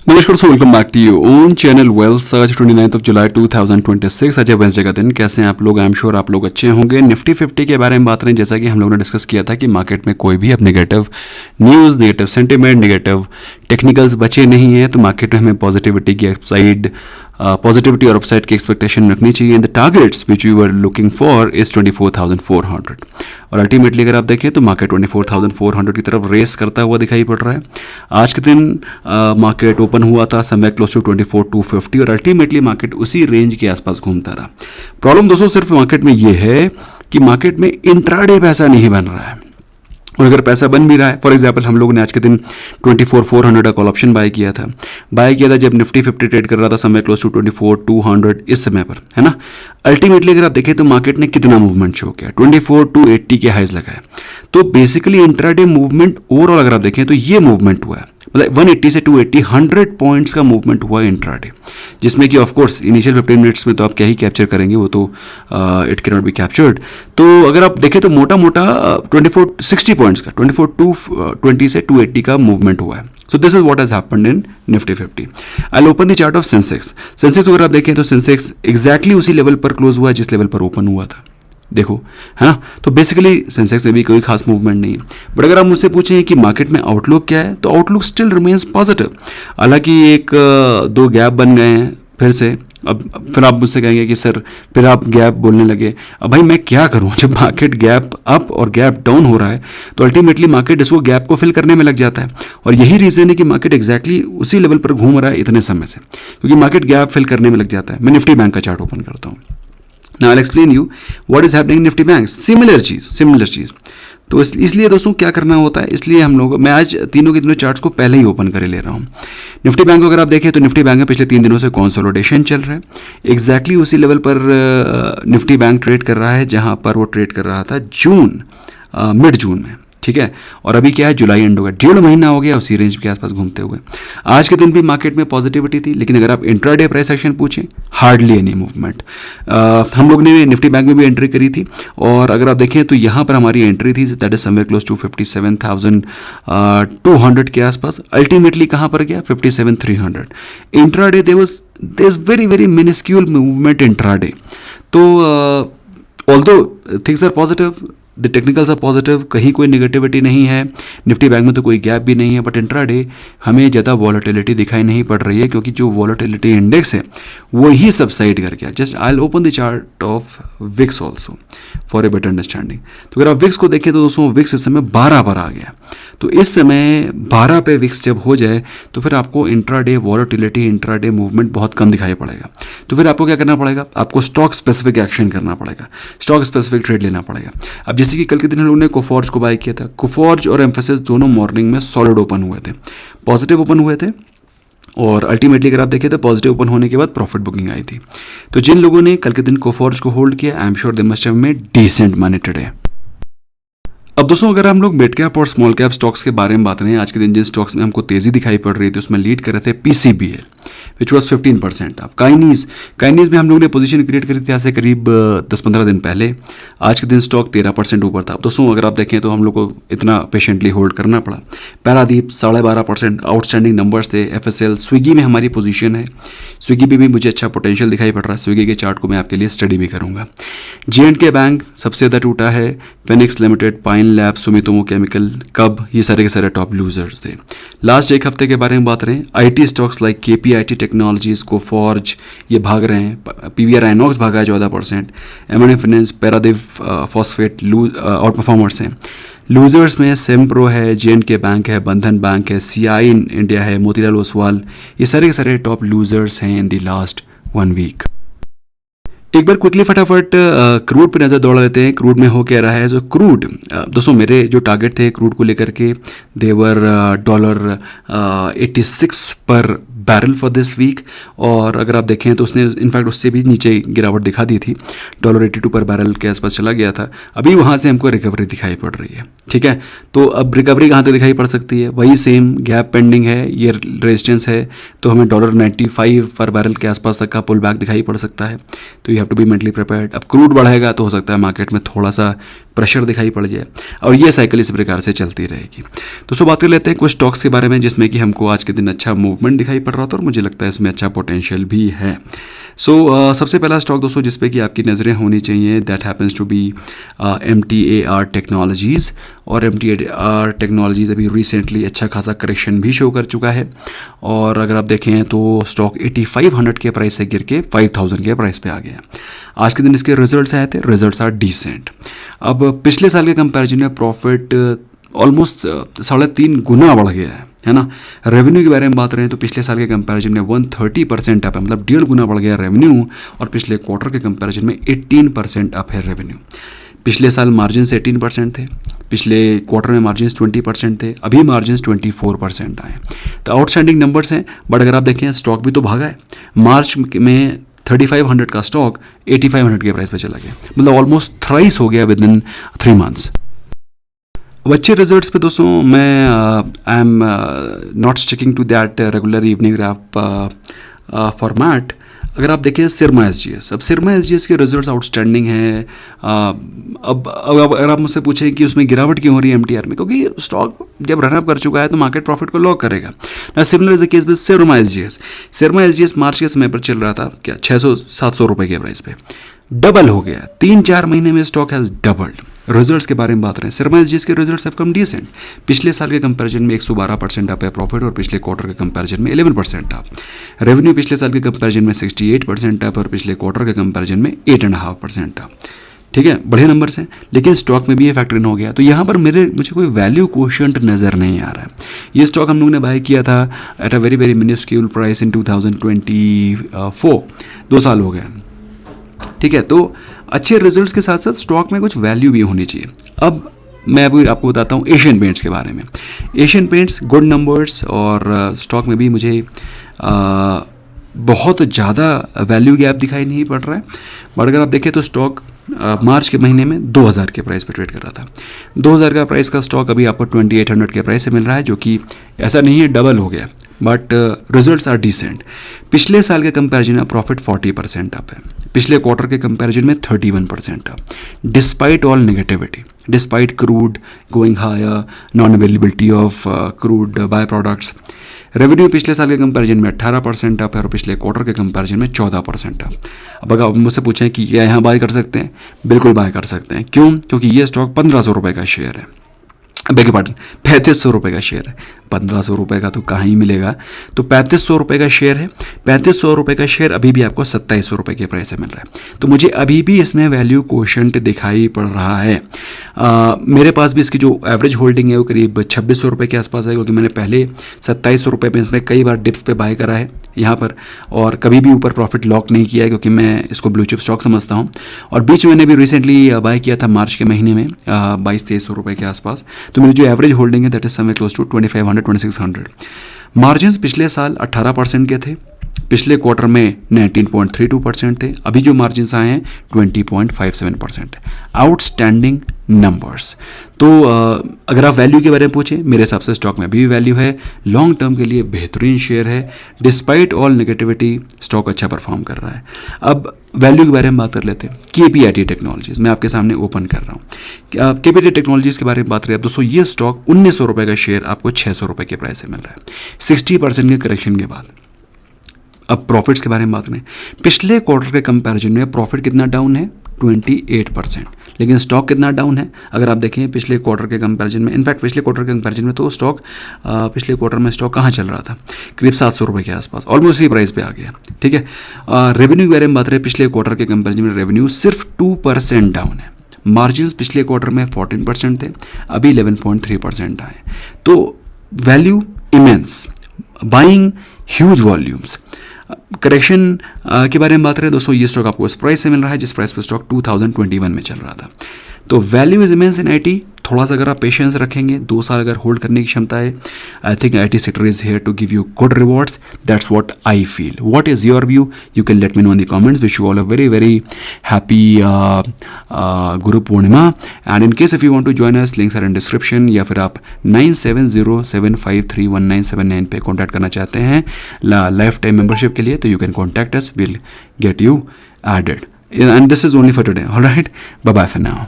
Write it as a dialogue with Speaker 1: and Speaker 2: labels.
Speaker 1: नमस्कार so welcome back to you own channel wealth search 29 जुलाई 2026। आज वेंसडे का दिन। कैसे हैं आप लोग? आई एम श्योर आप लोग अच्छे होंगे। निफ्टी 50 के बारे में बात करें, जैसा कि हम लोगों ने डिस्कस किया था कि मार्केट में कोई भी अब negative news, negative sentiment, negative technicals बचे नहीं हैं, तो मार्केट में हमें पॉजिटिविटी की अपसाइड पॉजिटिविटी और अपसाइड की एक्सपेक्टेशन रखनी चाहिए। The targets which you are looking for is 24,400 और अल्टीमेटली अगर आप देखें तो मार्केट 24,400 की तरफ रेस करता हुआ दिखाई पड़ रहा है। आज के दिन मार्केट ओपन हुआ था समवेयर क्लोज टू 24,250 और अल्टीमेटली मार्केट उसी रेंज के आसपास घूमता रहा। प्रॉब्लम दोस्तों सिर्फ मार्केट में ये है कि मार्केट में इंट्राडे पैसा नहीं बन रहा है, और अगर पैसा बन भी रहा है, फॉर एग्जांपल हम लोगों ने आज के दिन 24,400 का कॉल ऑप्शन बाय किया था जब निफ्टी 50 ट्रेड कर रहा था समवेयर क्लोज टू 24,200 इस समय पर, है ना। अल्टीमेटली अगर आप देखें तो मार्केट ने कितना मूवमेंट शो किया, 24,280 के हाइज लगाए। तो बेसिकली इंट्राडे मूवमेंट ओवरऑल अगर आप देखें तो ये मूवमेंट हुआ है, मतलब 180 से 280 100 पॉइंट्स का मूवमेंट हुआ इंट्राडे, जिसमें कि ऑफकोर्स इनिशियल 15 मिनट्स में तो आप क्या ही कैप्चर करेंगे, वो तो it can not be captured. तो अगर आप देखें तो मोटा मोटा 2460 पॉइंट्स का 24,220 से 280 का मूवमेंट हुआ है। So this is what has happened in Nifty 50। I will open the chart of Sensex. अगर आप देखें तो सेंसेक्स एग्जैक्टली उसी लेवल पर क्लोज हुआ है जिस लेवल पर ओपन हुआ था, देखो, है ना। तो बेसिकली सेंसेक्स में भी कोई खास मूवमेंट नहीं है। बट अगर आप मुझसे पूछें कि मार्केट में आउटलुक क्या है, तो आउटलुक स्टिल रिमेन्स पॉजिटिव। हालांकि एक दो गैप बन गए हैं फिर से। अब फिर आप मुझसे कहेंगे कि सर फिर आप गैप बोलने लगे। अब भाई मैं क्या करूं, जब मार्केट गैप अप और गैप डाउन हो रहा है तो अल्टीमेटली मार्केट इसको गैप को फिल करने में लग जाता है, और यही रीज़न है कि मार्केट एग्जैक्टली उसी लेवल पर घूम रहा है इतने समय से, क्योंकि मार्केट गैप फिल करने में लग जाता है। मैं निफ्टी बैंक का चार्ट ओपन करता हूँ। Now I'll explain you what is happening in Nifty Bank. Similar चीज़। तो इसलिए दोस्तों क्या करना होता है, इसलिए हम लोग, मैं आज तीनों के तीनों चार्ट्स को पहले ही ओपन करे ले रहा हूँ। निफ्टी बैंक को अगर आप देखें तो निफ्टी बैंक में पिछले 3 दिनों से कंसोलिडेशन चल रहा है। एग्जैक्टली उसी लेवल पर निफ्टी बैंक ट्रेड कर रहा है जहाँ पर वो ट्रेड कर रहा था मिड जून में, ठीक है। और अभी क्या है, जुलाई एंड हो गया, 1.5 महीना हो गया उसी रेंज के आसपास घूमते हुए। आज के दिन भी मार्केट में पॉजिटिविटी थी, लेकिन अगर आप इंट्राडे प्राइस एक्शन पूछें, हार्डली एनी मूवमेंट। हम लोग ने निफ्टी बैंक में भी एंट्री करी थी, और अगर आप देखें तो यहाँ पर हमारी एंट्री थी that is somewhere close to 57,200 के आसपास। अल्टीमेटली कहाँ पर गया, 57,300। Intraday there is very very miniscule movement intraday. तो although things are positive, the technicals are positive, कहीं कोई नेगेटिविटी नहीं है, निफ्टी बैंक में तो कोई गैप भी नहीं है, बट इंट्राडे हमें ज़्यादा वॉलेटिलिटी दिखाई नहीं पड़ रही है, क्योंकि जो वॉलेटिलिटी इंडेक्स है वो ही सबसाइड कर गया। Just I will open the chart of VIX also for a better understanding. तो अगर आप विक्स को देखें तो दोस्तों विक्स इस समय 12 पर आ गया। तो इस समय 12 पे विक्स जब हो जाए तो फिर आपको इंट्राडे वॉलेटिलिटी, इंट्राडे मूवमेंट बहुत कम दिखाई पड़ेगा। तो फिर आपको क्या करना पड़ेगा, आपको स्टॉक स्पेसिफिक एक्शन करना पड़ेगा, स्टॉक स्पेसिफिक ट्रेड लेना पड़ेगा। अब जैसे कि कल के दिन हम लोगों ने कोफॉर्ज को बाय किया था, कोफॉर्ज और एम्फेसिस दोनों मॉर्निंग में सॉलिड ओपन हुए थे, पॉजिटिव ओपन हुए थे, और अल्टीमेटली अगर आप देखें तो पॉजिटिव ओपन होने के बाद प्रॉफिट बुकिंग आई थी। तो जिन लोगों ने कल के दिन कोफॉर्ज को होल्ड किया, I am sure they must have made decent money today. अब दोस्तों अगर हम लोग मिड कैप और स्मॉल कैप स्टॉक्स के बारे में बात करें, आज के दिन जिन स्टॉक्स में हमको तेजी दिखाई पड़ रही थी उसमें लीड कर रहे थे पीसीबीएल विच वॉज 15% अप। काइनीज में हम लोगों ने पोजीशन क्रिएट करी थी आज से करीब 10-15 दिन पहले। आज के दिन स्टॉक 13% ऊपर था। दोस्तों अगर आप देखें तो हम लोग को इतना पेशेंटली होल्ड करना पड़ा। पैरादीप 12.5% आउटस्टैंडिंग नंबर्स थे। एफएसएल, स्विगी में हमारी पोजीशन है, स्विगी पे भी मुझे अच्छा पोटेंशियल दिखाई पड़ रहा है। स्विगी के चार्ट को मैं आपके लिए स्टडी भी करूँगा। J&K बैंक सबसे ज़्यादा टूटा है, Phoenix limited, Pine lab, Sumitomo chemical, कब, ये सारे के सारे टॉप लूजर्स थे। लास्ट एक हफ्ते के बारे में बात करें, IT stocks like KPIT technologies, Coforge, ये भाग रहे हैं। पीवीआर आइनॉक्स भागा है 14%। M&M finance, Paradip phosphate out performers हैं। लूजर्स में सेम्प्रो है, J&K बैंक है, बंधन बैंक है, CI इंडिया है, मोतीलाल ओसवाल, ये सारे के सारे टॉप लूजर्स हैं इन द लास्ट 1 वीक। एक बार क्विकली फटाफट क्रूड पे नज़र दौड़ा लेते हैं। क्रूड में हो क्या रहा है, जो क्रूड दोस्तों मेरे जो टारगेट थे क्रूड को लेकर के, देवर $86 पर बैरल फॉर दिस वीक, और अगर आप देखें तो उसने इनफैक्ट उससे भी नीचे गिरावट दिखा दी थी, $82 पर बैरल के आसपास चला गया था। अभी वहाँ से हमको रिकवरी दिखाई पड़ रही है, ठीक है। तो अब रिकवरी कहाँ तक दिखाई पड़ सकती है, वही सेम गैप पेंडिंग है, ये रेजिस्टेंस है, तो हमें $95 पर बैरल के आसपास तक का पुल बैक दिखाई पड़ सकता है। तो you have to be mentally prepared. अब क्रूड बढ़ेगा तो हो सकता है मार्केट में थोड़ा सा प्रेशर दिखाई पड़ जाए, और ये साइकिल इस प्रकार से चलती रहेगी। तो बात कर लेते हैं कुछ स्टॉक्स के बारे में जिसमें कि हमको आज के दिन अच्छा मूवमेंट दिखाई पड़ रहा था और मुझे लगता है इसमें अच्छा पोटेंशियल भी है। सबसे पहला स्टॉक दोस्तों जिस पे कि आपकी नज़रें होनी चाहिए, that happens to be MTAR technologies. और MTAR टेक्नोलॉजीज़ अभी रिसेंटली अच्छा खासा करेक्शन भी शो कर चुका है, और अगर आप देखें तो स्टॉक 8500 के प्राइस से गिर के 5000 के प्राइस पे आ गया। आज के दिन इसके रिजल्ट्स आए थे, रिजल्ट्स आर डिसेंट। अब पिछले साल के कंपैरिजन में प्रॉफिट ऑलमोस्ट 3.5 गुना बढ़ गया है ना। रेवेन्यू के बारे में बात करें तो पिछले साल के कंपैरिजन में 130% अप है, मतलब 1.5 गुना बढ़ गया रेवेन्यू, और पिछले क्वार्टर के कंपैरिजन में 18% अप है रेवेन्यू। पिछले साल मार्जिन 18% थे, पिछले क्वार्टर में मार्जिन 20% थे, अभी मार्जिन 24% आए। तो आउटस्टैंडिंग नंबर्स हैं, बट अगर आप देखें स्टॉक भी तो भागा है। मार्च में 3500 का स्टॉक 8500 के प्राइस पे चला गया, मतलब ऑलमोस्ट थ्राइस हो गया विद इन 3 मंथ्स। अब अच्छे रिजल्ट्स पे दोस्तों मैं I am not sticking to that regular evening wrap format. अगर आप देखें सिरमा SGS, अब सिरमा SGS के रिजल्ट्स आउटस्टैंडिंग हैं। अब अगर आप मुझसे पूछें कि उसमें गिरावट क्यों हो रही है MTR में, क्योंकि स्टॉक जब रनअप कर चुका है तो मार्केट प्रॉफिट को लॉक करेगा ना। Similar is the case with Syrma SGS। Syrma SGS March के समय पर चल रहा था क्या 600-700 रुपये के प्राइस पे, डबल हो गया 3-4 महीने में, स्टॉक हैज़ डबल्ड। रिजल्ट्स के बारे में बात करें, सिरमा SGS के रिजल्ट्स हैव कम डिसेंट। पिछले साल के कंपैरिजन में 112% अप है प्रॉफिट, और पिछले क्वार्टर के कंपैरिजन में 11% अप। रेवेन्यू पिछले साल के कंपैरिजन में 68% अप, और पिछले क्वार्टर के कंपैरिजन में 8.5% अप। ठीक है, बढ़िया नंबर्स हैं, लेकिन स्टॉक में भी ये फैक्टर इन हो गया। तो यहाँ पर मुझे कोई वैल्यू कोशिएंट नज़र नहीं आ रहा है। ये स्टॉक हम लोगों ने बाय किया था at a very minuscule price in 2024, 2 साल हो गए। ठीक है, तो अच्छे रिजल्ट्स के साथ साथ स्टॉक में कुछ वैल्यू भी होनी चाहिए। अब मैं अभी आपको बताता हूँ एशियन पेंट्स के बारे में। एशियन पेंट्स गुड नंबर्स, और स्टॉक में भी मुझे बहुत ज़्यादा वैल्यू गैप दिखाई नहीं पड़ रहा है। बट अगर आप देखें तो स्टॉक मार्च के महीने में 2000 के प्राइस पे ट्रेड कर रहा था। 2000 का प्राइस का स्टॉक अभी आपको 2800 के प्राइस से मिल रहा है, जो कि ऐसा नहीं है डबल हो गया, बट रिजल्ट्स आर डिसेंट। पिछले साल के कंपैरिजन में प्रॉफिट 40% अप है, पिछले क्वार्टर के कंपैरिजन में 31% up, despite all negativity, despite crude going higher, non availability of crude by products. Revenue पिछले साल के कंपैरिजन में 18% अप है, और पिछले क्वार्टर के कंपैरिजन में 14% अप। अब अगर आप मुझसे पूछें कि क्या यहाँ बाय कर सकते हैं, बिल्कुल बाय कर सकते हैं। क्यों? क्योंकि ये स्टॉक 1500 रुपये का शेयर है, बेगे पार्टन 3500 रुपये का शेयर है। 1500 रुपये का तो कहाँ ही मिलेगा, तो 3500 रुपये का शेयर है। 3500 रुपये का शेयर अभी भी आपको 2700 रुपये के प्राइस से मिल रहा है। तो मुझे अभी भी इसमें वैल्यू कोशेंट दिखाई पड़ रहा है। मेरे पास भी इसकी जो एवरेज होल्डिंग है वो करीब 2600 रुपये के आसपास है, क्योंकि मैंने पहले 2700 रुपये में इसमें कई बार डिप्स पे बाय करा है यहाँ पर, और कभी भी ऊपर प्रॉफिट लॉक नहीं किया है, क्योंकि मैं इसको ब्लू चिप स्टॉक समझता हूँ। और बीच में मैंने भी रिसेंटली बाय किया था मार्च के महीने में 2200-2300 रुपये के आसपास। तो मेरी जो एवरेज होल्डिंग है that is somewhere close to 2500-2600। Margins पिछले साल 18% के थे, पिछले क्वार्टर में 19.32% थे, अभी जो मार्जिन्स आए हैं 20.57%। Outstanding numbers. तो अगर आप वैल्यू के बारे में पूछें, मेरे हिसाब से स्टॉक में भी वैल्यू है, लॉन्ग टर्म के लिए बेहतरीन शेयर है, डिस्पाइट ऑल नेगेटिविटी स्टॉक अच्छा परफॉर्म कर रहा है। अब वैल्यू के बारे में बात कर लेते हैं। KPIT टेक्नोलॉजीज़ मैं आपके सामने ओपन कर रहा हूँ। KPIT टेक्नोलॉजीज़ के बारे में बात करें दोस्तों, ये स्टॉक 1900 रुपये का शेयर आपको 600 रुपये के प्राइस से मिल रहा है 60% के करेक्शन के बाद। अब प्रॉफिट्स के बारे में बात करें, पिछले क्वार्टर के कंपैरिजन में प्रॉफिट कितना डाउन है 28%, लेकिन स्टॉक कितना डाउन है अगर आप देखें पिछले क्वार्टर के कंपैरिजन में। इनफैक्ट पिछले क्वार्टर के कंपैरिजन में तो स्टॉक पिछले क्वार्टर में स्टॉक कहाँ चल रहा था, करीब 700 रुपये के आसपास, ऑलमोस्ट इसी प्राइस पे आ गया। ठीक है, रेवेन्यू के बारे में बात करें, पिछले क्वार्टर के कंपैरिजन में रेवेन्यू सिर्फ 2% डाउन है। मार्जिन्स पिछले क्वार्टर में 14% थे, अभी 11.3% आए। तो value immense, buying huge volumes. Correction के बारे में बात करें दोस्तों, ये स्टॉक आपको इस प्राइस से मिल रहा है जिस प्राइस पर स्टॉक 2021 में चल रहा था। तो value is immense in IT। थोड़ा सा अगर आप पेशेंस रखेंगे, 2 साल अगर होल्ड करने की क्षमता है, I think IT sector is here to give you good rewards. That's what I feel. What is your view? You can let me know in the comments. Wish you all a very happy Guru Purnima. And in case if you want to join us, links are in description, या फिर आप 9707531979 पे contact करना चाहते हैं life time membership के लिए, तो you can contact us, will get you added. And this is only for today. Alright, bye bye for now.